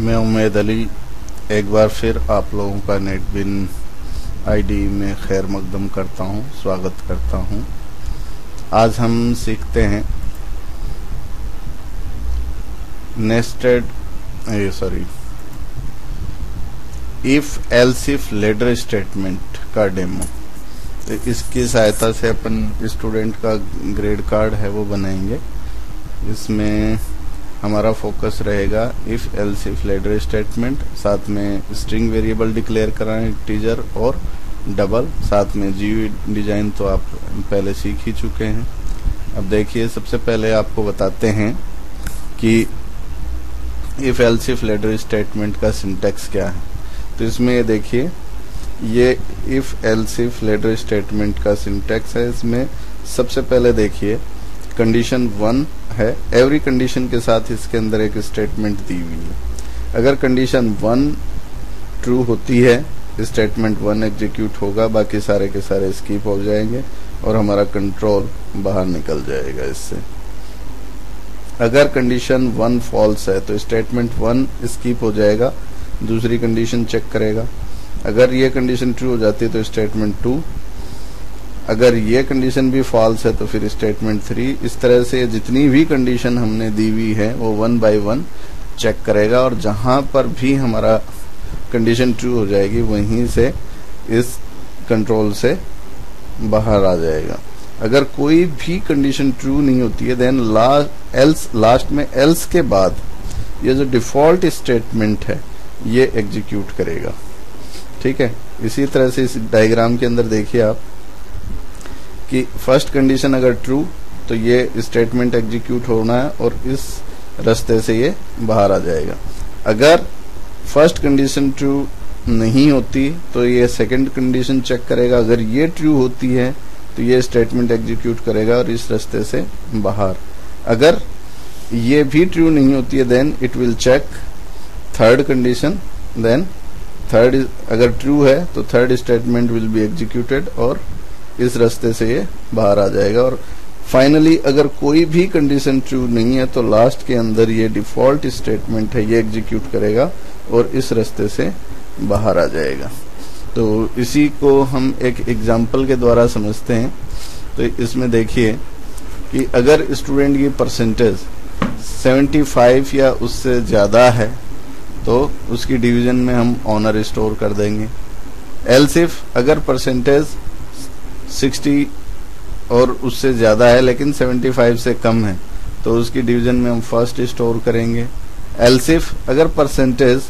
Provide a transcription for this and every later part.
मैं उम्मेद अली एक बार फिर आप लोगों का नेटबिन आईडी में खैर मकदम करता हूं, स्वागत करता हूं। आज हम सीखते हैं if else if ladder statement का डेमो। तो इसकी सहायता से अपन स्टूडेंट का ग्रेड कार्ड है वो बनाएंगे। इसमें हमारा फोकस रहेगा if else if ladder statement, साथ में स्ट्रिंग वेरिएबल डिक्लेयर कराएं टीचर और डबल, साथ में जीयूआई डिजाइन तो आप पहले सीख ही चुके हैं। अब देखिए, सबसे पहले आपको बताते हैं कि if else if ladder statement का सिंटैक्स क्या है। तो इसमें ये देखिए, ये if else if ladder statement का सिंटैक्स है। इसमें सबसे पहले देखिए कंडीशन 1 है। एवरी कंडीशन के साथ इसके अंदर एक स्टेटमेंट दी हुई है। अगर कंडीशन 1 ट्रू होती है, स्टेटमेंट 1 एग्जीक्यूट होगा, बाकी सारे के सारे स्किप हो जाएंगे और हमारा कंट्रोल बाहर निकल जाएगा इससे। अगर कंडीशन 1 फॉल्स है तो स्टेटमेंट 1 स्किप हो जाएगा, दूसरी कंडीशन चेक करेगा। अगर ये कंडीशन ट्रू हो जाती है तो स्टेटमेंट 2, अगर ये कंडीशन भी फॉल्स है तो फिर स्टेटमेंट 3। इस तरह से जितनी भी कंडीशन हमने दी हुई है वो 1 बाय 1 चेक करेगा और जहां पर भी हमारा कंडीशन ट्रू हो जाएगी वहीं से इस कंट्रोल से बाहर आ जाएगा। अगर कोई भी कंडीशन ट्रू नहीं होती है देन लास्ट में एल्स के बाद ये जो डिफॉल्ट स्टेटमेंट है ये एग्जीक्यूट करेगा। ठीक है, इसी तरह से इस डायग्राम के अंदर देखिए आप कि फर्स्ट कंडीशन अगर ट्रू तो ये स्टेटमेंट एग्जीक्यूट होना है और इस रास्ते से ये बाहर आ जाएगा। अगर फर्स्ट कंडीशन ट्रू नहीं होती तो ये सेकंड कंडीशन चेक करेगा। अगर ये ट्रू होती है तो ये स्टेटमेंट एग्जीक्यूट करेगा और इस रास्ते से बाहर। अगर ये भी ट्रू नहीं होती है then it will check third condition, then third अगर ट्रू है तो third statement will be executed और इस रास्ते से ये बाहर आ जाएगा। और फाइनली अगर कोई भी कंडीशन ट्रू नहीं है तो लास्ट के अंदर ये डिफॉल्ट स्टेटमेंट है ये एग्जीक्यूट करेगा और इस रास्ते से बाहर आ जाएगा। तो इसी को हम एक एग्जांपल के द्वारा समझते हैं। तो इसमें देखिए कि अगर स्टूडेंट की परसेंटेज 75 या उससे ज्यादा है तो उसकी डिवीजन में हम ऑनर स्टोर कर देंगे। एल्स इफ अगर परसेंटेज 60 और उससे ज्यादा है लेकिन 75 से कम है तो उसकी डिवीजन में हम फर्स्ट स्टोर करेंगे। एल्स इफ अगर परसेंटेज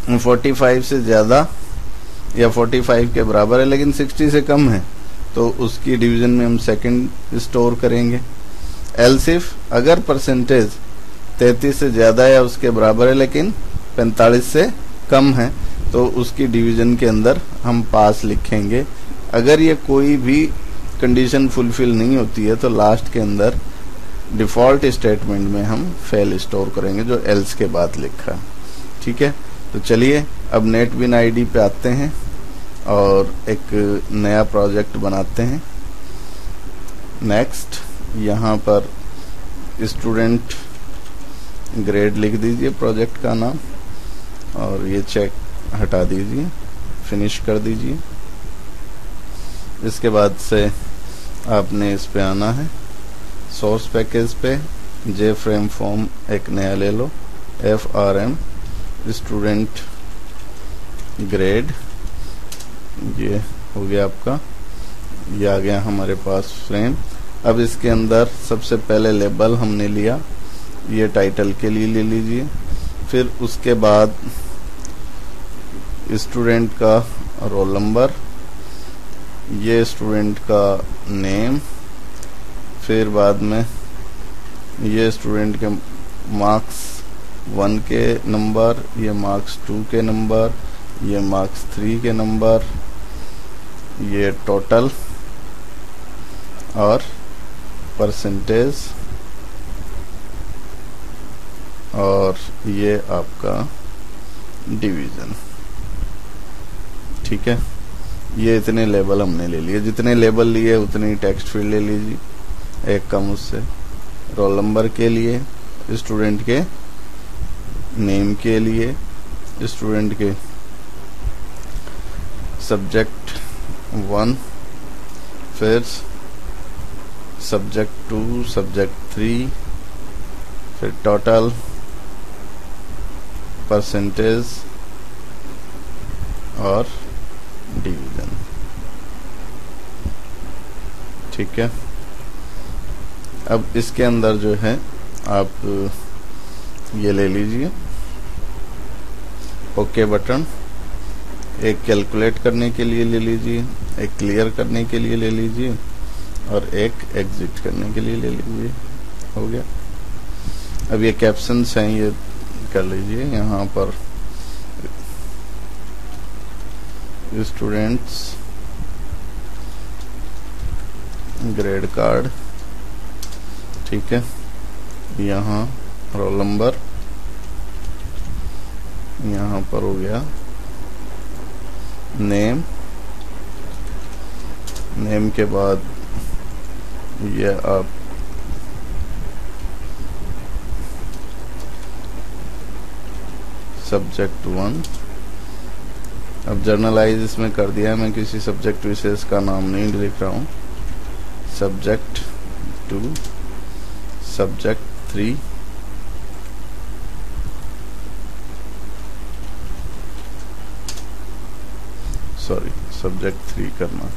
45 से ज्यादा या 45 के बराबर है लेकिन 60 से कम है तो उसकी डिवीजन में हम सेकंड स्टोर करेंगे। एल्स इफ अगर परसेंटेज 33 से ज्यादा या उसके बराबर है लेकिन 45 से कम है तो उसकी डिवीजन के अंदर हम पास लिखेंगे। अगर ये कोई भी कंडीशन फुलफिल नहीं होती है तो लास्ट के अंदर डिफॉल्ट स्टेटमेंट में हम फेल स्टोर करेंगे जो एल्स के बाद लिखा। ठीक है, तो चलिए अब नेटबिन आईडी पे आते हैं और एक नया प्रोजेक्ट बनाते हैं। नेक्स्ट, यहाँ पर स्टूडेंट ग्रेड लिख दीजिए प्रोजेक्ट का नाम और ये चेक हटा दीजिए, फिनिश कर दीजिए। इसके बाद से आपने इस पे आना है, सोर्स पैकेज पे जे फ्रेम फॉर्म एक नया ले लो, FRM स्टूडेंट ग्रेड, ये हो गया आपका, ये आ गया हमारे पास फ्रेम। अब इसके अंदर सबसे पहले लेबल हमने लिया, ये टाइटल के लिए ले लीजिए। फिर उसके बाद स्टूडेंट का रोल नंबर, ये स्टूडेंट का नेम, फिर बाद में ये स्टूडेंट के मार्क्स 1 के नंबर, ये मार्क्स 2 के नंबर, ये मार्क्स 3 के नंबर, ये टोटल और परसेंटेज और ये आपका डिवीजन। ठीक है, ये इतने लेबल हमने ले लिए। जितने लेबल लिए उतनी टेक्स्ट फील्ड ले लीजिए, एक कम उससे। रोल नंबर के लिए स्टूडेंट के नेम के लिए स्टूडेंट के सब्जेक्ट 1, फिर सब्जेक्ट 2, सब्जेक्ट 3, फिर टोटल, परसेंटेज और डिवीजन। ठीक है, अब इसके अंदर जो है आप ये ले लीजिए ओके बटन, एक कैलकुलेट करने के लिए ले लीजिए, एक क्लियर करने के लिए ले लीजिए और एक एग्जिट करने के लिए ले लीजिए। हो गया। अब ये कैप्शंस हैं, ये कर लीजिए। यहाँ पर स्टूडेंट्स ग्रेड कार्ड, ठीक है, यहाँ रोल नंबर, यहाँ पर हो गया नेम, नेम के बाद ये आप सब्जेक्ट 1, अब जर्नलाइज इसमें कर दिया है, मैं किसी सब्जेक्ट विशेष का नाम नहीं लिख रहा हूँ। सब्जेक्ट 2, सब्जेक्ट 3, सॉरी सब्जेक्ट 3 करना,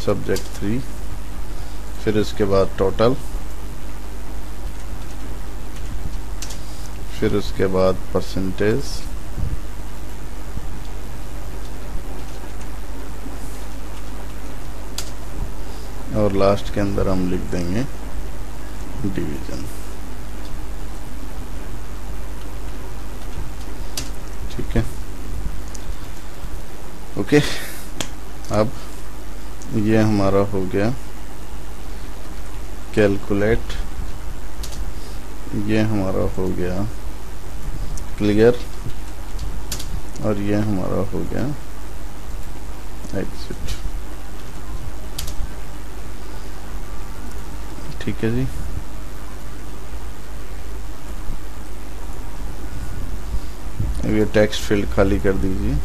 सब्जेक्ट 3, फिर उसके बाद टोटल, फिर उसके बाद परसेंटेज, और लास्ट के अंदर हम लिख देंगे डिवीजन। ठीक है, ओके। अब ये हमारा हो गया कैलकुलेट, ये हमारा हो गया क्लियर, और ये हमारा हो गया एग्जिट। ठीक है जी। अब ये टेक्स्ट फील्ड खाली कर दीजिए।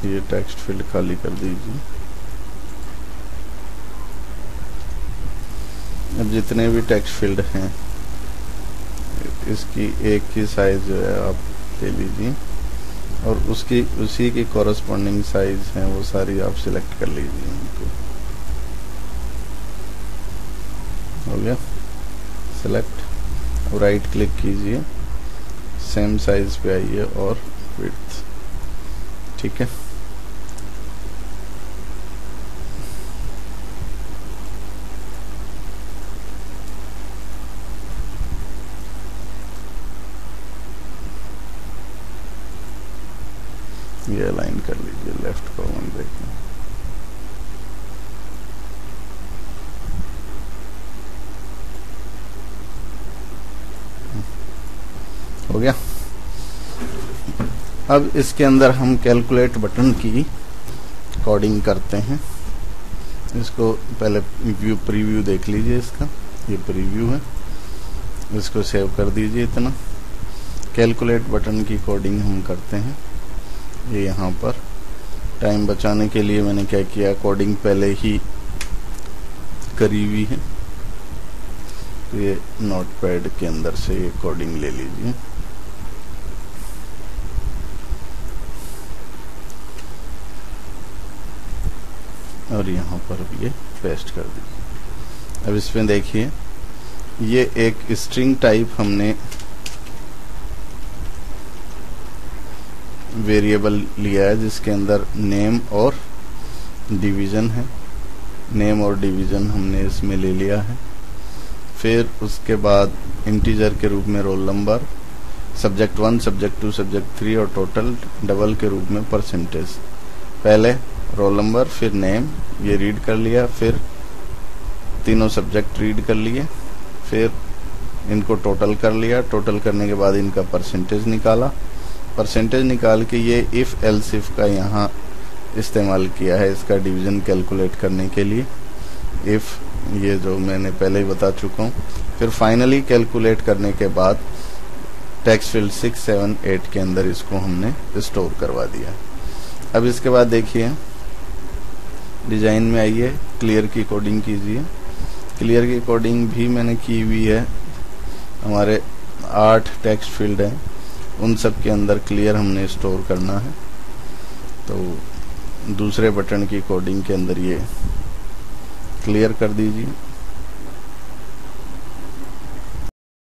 ये टेक्स्ट फील्ड खाली कर दीजिए। अब जितने भी टेक्स्ट फील्ड हैं इसकी एक ही साइज जो है आप ले लीजिए, और उसकी उसी की कॉरस्पॉन्डिंग साइज है वो सारी आप सिलेक्ट कर लीजिए उनको। हो गया सिलेक्ट, राइट क्लिक कीजिए, सेम साइज पे आइए और विड्थ। ठीक है, ये अलाइन कर लीजिए लेफ्ट कॉलम देखिए। हो गया। अब इसके अंदर हम कैलकुलेट बटन की कोडिंग करते हैं। इसको पहले प्रीव्यू देख लीजिए, इसका ये प्रीव्यू है, इसको सेव कर दीजिए। इतना कैलकुलेट बटन की कोडिंग हम करते हैं। ये यहाँ पर टाइम बचाने के लिए मैंने क्या किया, कोडिंग पहले ही करी हुई है, तो ये नोटपैड के अंदर से ये कोडिंग ले लीजिए। और यहाँ पर ये पेस्ट कर दीजिए। अब इसमें देखिए ये एक स्ट्रिंग टाइप हमने वेरिएबल लिया है जिसके अंदर नेम और डिवीजन है। नेम और डिवीजन हमने इसमें ले लिया है। फिर उसके बाद इंटीजर के रूप में roll number, subject 1, subject 2, subject 3 और टोटल डबल के रूप में परसेंटेज। पहले रोल नंबर, फिर नेम, ये रीड कर लिया, फिर तीनों सब्जेक्ट रीड कर लिए, फिर इनको टोटल कर लिया, टोटल करने के बाद इनका परसेंटेज निकाला, परसेंटेज निकाल के ये इफ एल्स इफ का यहाँ इस्तेमाल किया है इसका डिवीजन कैलकुलेट करने के लिए, इफ ये जो मैंने पहले ही बता चुका हूँ। फिर फाइनली कैलकुलेट करने के बाद टेक्स्ट फील्ड 6, 7, 8 के अंदर इसको हमने स्टोर करवा दिया। अब इसके बाद देखिए डिजाइन में आइए, क्लियर की कोडिंग कीजिए। क्लियर की कोडिंग भी मैंने की हुई है, हमारे 8 टेक्स्ट फील्ड हैं, उन सब के अंदर क्लियर हमने स्टोर करना है। तो दूसरे बटन की कोडिंग के अंदर ये क्लियर कर दीजिए।